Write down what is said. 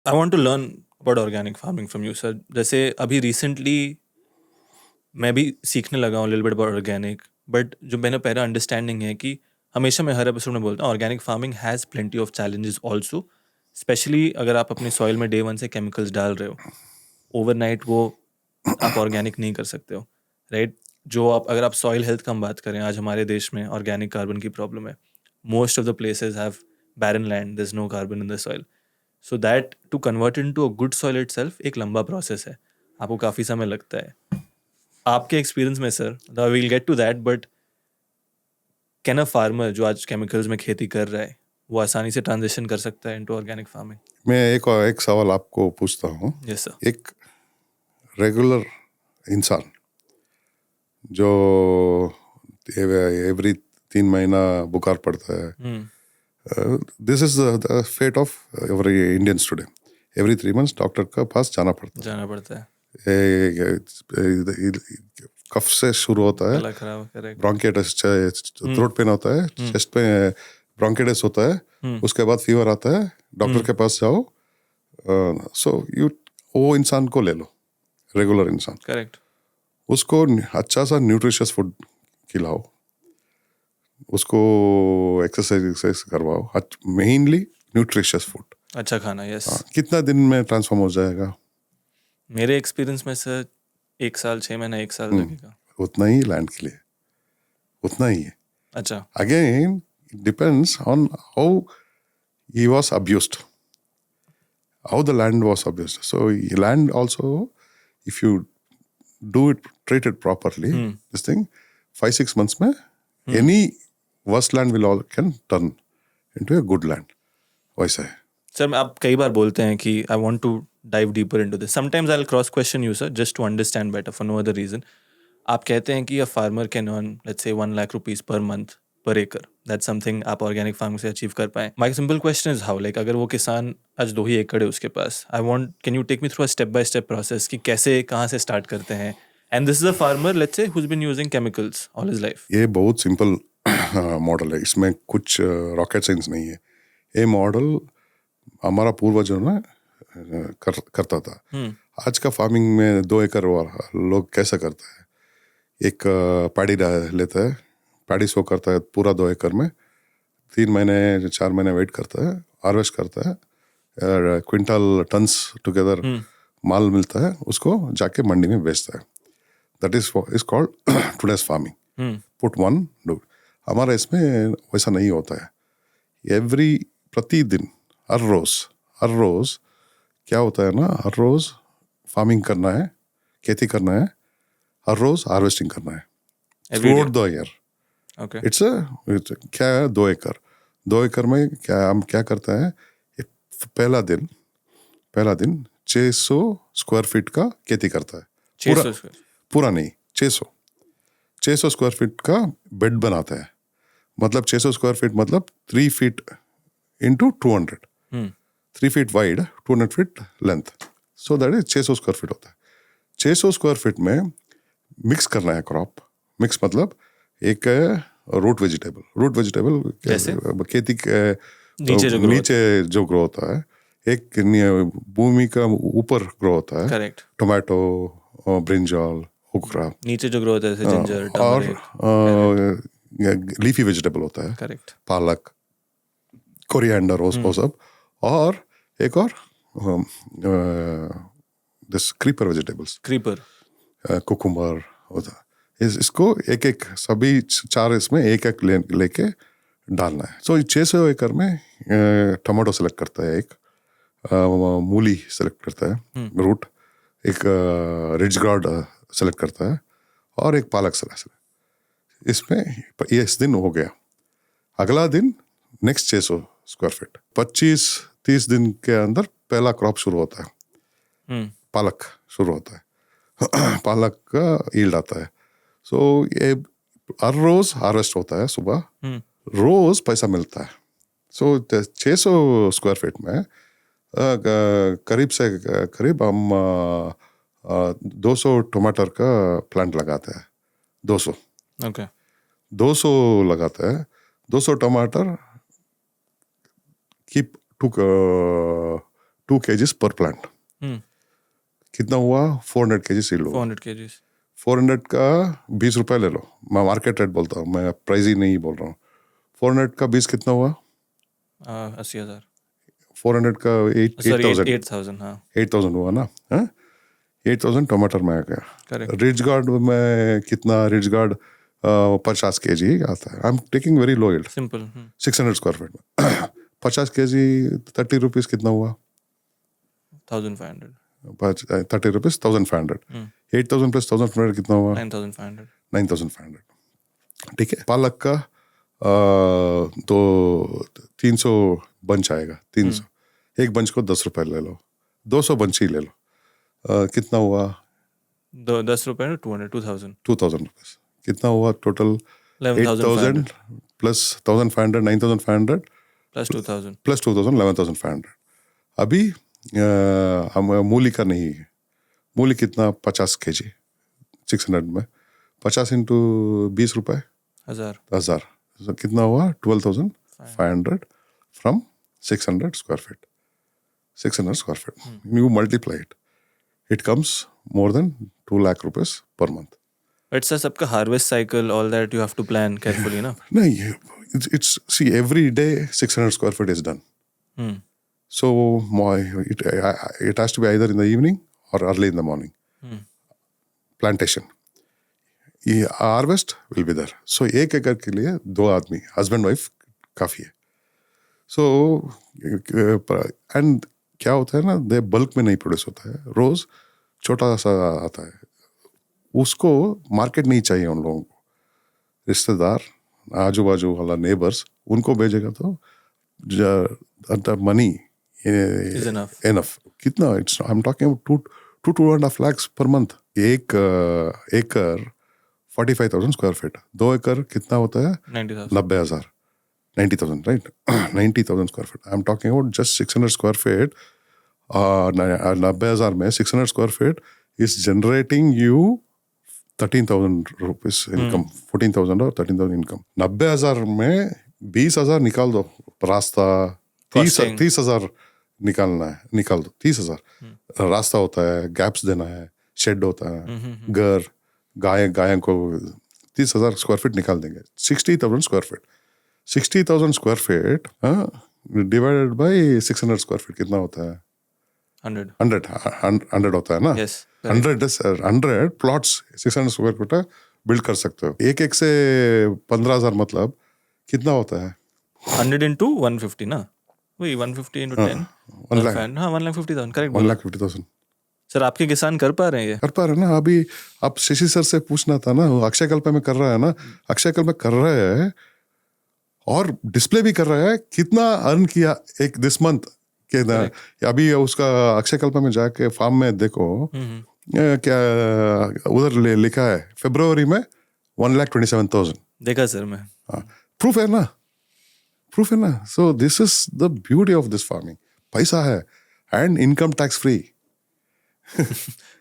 I want to learn about organic farming from you sir. जैसे अभी recently मैं भी सीखने लगा हूँ little bit about organic, but जो मैंने पहला अंडरस्टैंडिंग है कि हमेशा मैं हर एपिसोड में बोलता हूँ organic farming has plenty of challenges also, specially अगर आप अपनी सॉइल में डे वन से केमिकल्स डाल रहे हो, ओवरनाइट वो आप ऑर्गेनिक नहीं कर सकते हो, राइट? जो आप अगर आप सॉइल हेल्थ का हम बात करें, आज हमारे देश में ऑर्गेनिक कार्बन की प्रॉब्लम है। Most of the places have barren land, there is no carbon in the soil, so that to convert into a good soil itself एक लंबा प्रोसेस है, आपको काफ़ी समय लगता है। आपके एक्सपीरियंस में sir, we will get to that, but can a farmer जो आज केमिकल्स में खेती कर रहा है वो आसानी से ट्रांजिशन कर सकता है इनटू ऑर्गेनिक फार्मिंग? मैं एक सवाल आपको पूछता हूँ। Yes sir. एक रेगुलर इंसान जो एवरी 3 महीना बुखार पड़ता है, this is the fate of every Indians today. Every 3 months doctor के पास जाना पड़ता है। कफ से शुरू होता है, गला खराब, करेक्ट। ब्रोंकिटिस, थ्रोट पेन होता है, चेस्ट पे ब्रोंकिटिस होता है, उसके बाद फीवर आता है, डॉक्टर के पास जाओ। सो यू वो इंसान को ले लो, रेगुलर इंसान, करेक्ट। उसको अच्छा सा न्यूट्रिशियस फूड खिलाओ, उसको एक्सरसाइज करवाओ, मेनली न्यूट्रिशियस फूड। अच्छा खाना, यस। कितना दिन में ट्रांसफॉर्म हो जाएगा? मेरे एक्सपीरियंस में सर 1 साल 6 महीना 1 साल लगेगा। उतना ही लैंड के लिए, उतना ही है। अच्छा। Again, it depends on how he was abused, how the land was abused. So land also, if you do it, treat it properly, this thing, 5-6 months में any worst land will all can turn into a good land. वैसा है। Sir आप कई बार बोलते हैं कि I want to dive deeper into this, sometimes I will cross question you sir just to understand better for no other reason. आप कहते हैं कि a farmer can earn let's say 1 lakh rupees per month per acre, that's something आप organic farming से achieve कर पाए। My simple question is how, like अगर वो किसान आज 2 ही एकड़ है उसके पास, I want, can you take me through a step by step process कि कैसे कहाँ से स्टार्ट करते हैं? And this is a farmer let's say who has been using chemicals all his life. ये बहुत सिंपल मॉडल है, इसमें कुछ रॉकेट साइंस नहीं है। ये मॉडल हमारा पूर्वजों ने करता था। आज का फार्मिंग में 2 एकड़ वाला लोग कैसा करता है, एक पैडी लेता है, पैडी सो करता है पूरा 2 एकड़ में, 3 महीने 4 महीने वेट करता है, हार्वेस्ट करता है, क्विंटल टन्स टुगेदर माल मिलता है, उसको जाके मंडी में बेचता है। That is called today's farming, put one do. हमारा इसमें वैसा नहीं होता है। एवरी प्रतिदिन हर रोज क्या होता है ना, हर रोज फार्मिंग करना है, खेती करना है, हर रोज हार्वेस्टिंग करना है through out the year. Okay. It's क्या है, 2 एकड़ में क्या हम क्या करते हैं, पहला दिन 600 स्क्वायर फीट का खेती करता है। 600 पूरा नहीं, 600 स्क्वायर फीट का बेड बनाता है। मतलब 600 स्क्वायर फीट मतलब 3 feet into 200, 3 feet wide, 200 feet length, so that is 600 square feet होता है। 600 स्क्वायर फीट में मिक्स करना है क्रॉप। मिक्स मतलब एक रूट वेजिटेबल जैसे? खेती के नीचे जो ग्रो होता है, एक भूमि का ऊपर ग्रो होता है, करेक्ट। टोमेटो, ब्रिंजॉल, ओकरा, नीचे जो ग्रो होता है जैसे जिंजर, और टर्मरिक। लीफी वेजिटेबल होता है, करेक्ट। पालक, कोरिएंडर, वो सब, और एक और this creeper vegetables, creeper. Cucumber होता है। इसको एक एक सभी 4 इसमें एक एक लेके डालना है। सो 600 एकड़ में टमाटो सेलेक्ट करता है, एक मूली सेलेक्ट करता है, रूट, एक रिच गार्ड सेलेक्ट करता है, और एक पालक सेलेक्ट। इसमें ये इस दिन हो गया। अगला दिन नेक्स्ट 600 स्क्वायर फीट, 25-30 दिन के अंदर पहला क्रॉप शुरू होता है, पालक शुरू होता है। पालक का ईल्ड आता है। सो ये हर रोज हार्वेस्ट होता है सुबह, रोज पैसा मिलता है। सो 600 स्क्वायर फीट में करीब से करीब हम 200 टमाटर का प्लांट लगाते हैं। 200 ओके। 200 लगाता है। 200 टमाटर कीप 2 kgs पर प्लांट. कितना हुआ? 400 kg सीड हुआ. 400 kgs. 400 का 20 रुपए ले लो. मैं मार्केट रेट बोलता हूँ, मैं प्राइस ही नहीं बोल रहा हूँ. 400 का 20 कितना हुआ? 80,000. 400 का 8,000. 8,000. हाँ 8,000 हुआ ना. 8,000 टमाटर में आ गया. करेक्ट. रिच गार्ड में कितना? रिच गार्ड 50 kg आता है. I am taking very low yield. Simple. 600 square feet में 50 kg 30 रुपीज कितना हुआ? 1,500. 30 रुपीज 1,500. 8,000 प्लस 1,500 कितना हुआ? 9,500. 9,500. ठीक है. पालक का तो 300 बंच आएगा. 300 एक बंच को 10 रुपए ले लो. 200 बंच ही ले लो. कितना हुआ? 10 रुपए में 2,000. 2,000 रुपीज. कितना हुआ टोटल? 11,500 8,000 plus 1,500 9,500 plus 2,000. प्लस 2,000 11,500. अभी हम मूली का नहीं है. मूली कितना? 50 kg 600 में 50 इंटू 20 रुपए 1,000. So, कितना हुआ? 12,500 from 600 square feet. 600 square feet. You multiply it. It comes more than 2 lakh rupees per month. It's a सबका harvest cycle, all that you have to plan carefully, ना? नहीं, it's see every day 600 square feet is done. So it has to be either in the evening or early in the morning. Plantation. ये harvest will be there. So 1 एकड़ के लिए 2 आदमी husband wife काफी है. So and क्या होता है ना, दे बल्क में नहीं प्रोड्यूस होता है. रोज छोटा सा आता है. उसको मार्केट नहीं चाहिए उन लोगों को. रिश्तेदार, आजू बाजू वाला नेबर्स, उनको भेजेगा तो मनी Is enough. कितना? It's I am talking about 2.5 lakhs per month. एक एकड़ 45,000 स्क्वायर फीट. 2 एकड़ कितना होता है? 90,000. 90,000. 90,000 right. 90,000 square feet. I am talking about just 600 square feet. 90,000 में 600 square feet is generating you 13,000 rupees income. 14,000 और 13,000 इनकम. 90,000 में 20,000 निकाल दो. रास्ता 30,000 निकाल दो. 30,000 रास्ता होता है, गैप्स देना है, शेड होता है, घर, गाय को 30,000 स्क्वायर फीट निकाल देंगे. 60,000 square feet. 60,000 square feet divided by 600 square feet कितना होता है? 100 होता है ना. Yes. 100 plots 600 square feet build कर सकते हो. एक से 15,000 मतलब कितना होता है? 100 into 150 ना? वही 150 into 10. 1 लाख. हाँ 1,50,000 करेक्ट. 1,50,000 सर आपके किसान कर पा रहे हैं ये? कर पा रहे ना. अभी आप शशि सर से पूछना था ना. अक्षय कल्प में कर रहा है ना. अक्षय कल्प में कर रहा है और डिस्प्ले भी कर रहा है कितना अर्न किया एक दिस मंथ के. अभी उसका अक्षय कल्प में जाके फार्म में देखो क्या उधर लिखा है. फरवरी में 1,27,000 देखा सर मैं. प्रूफ है ना. So this is the beauty of this farming. पैसा है एंड इनकम टैक्स फ्री.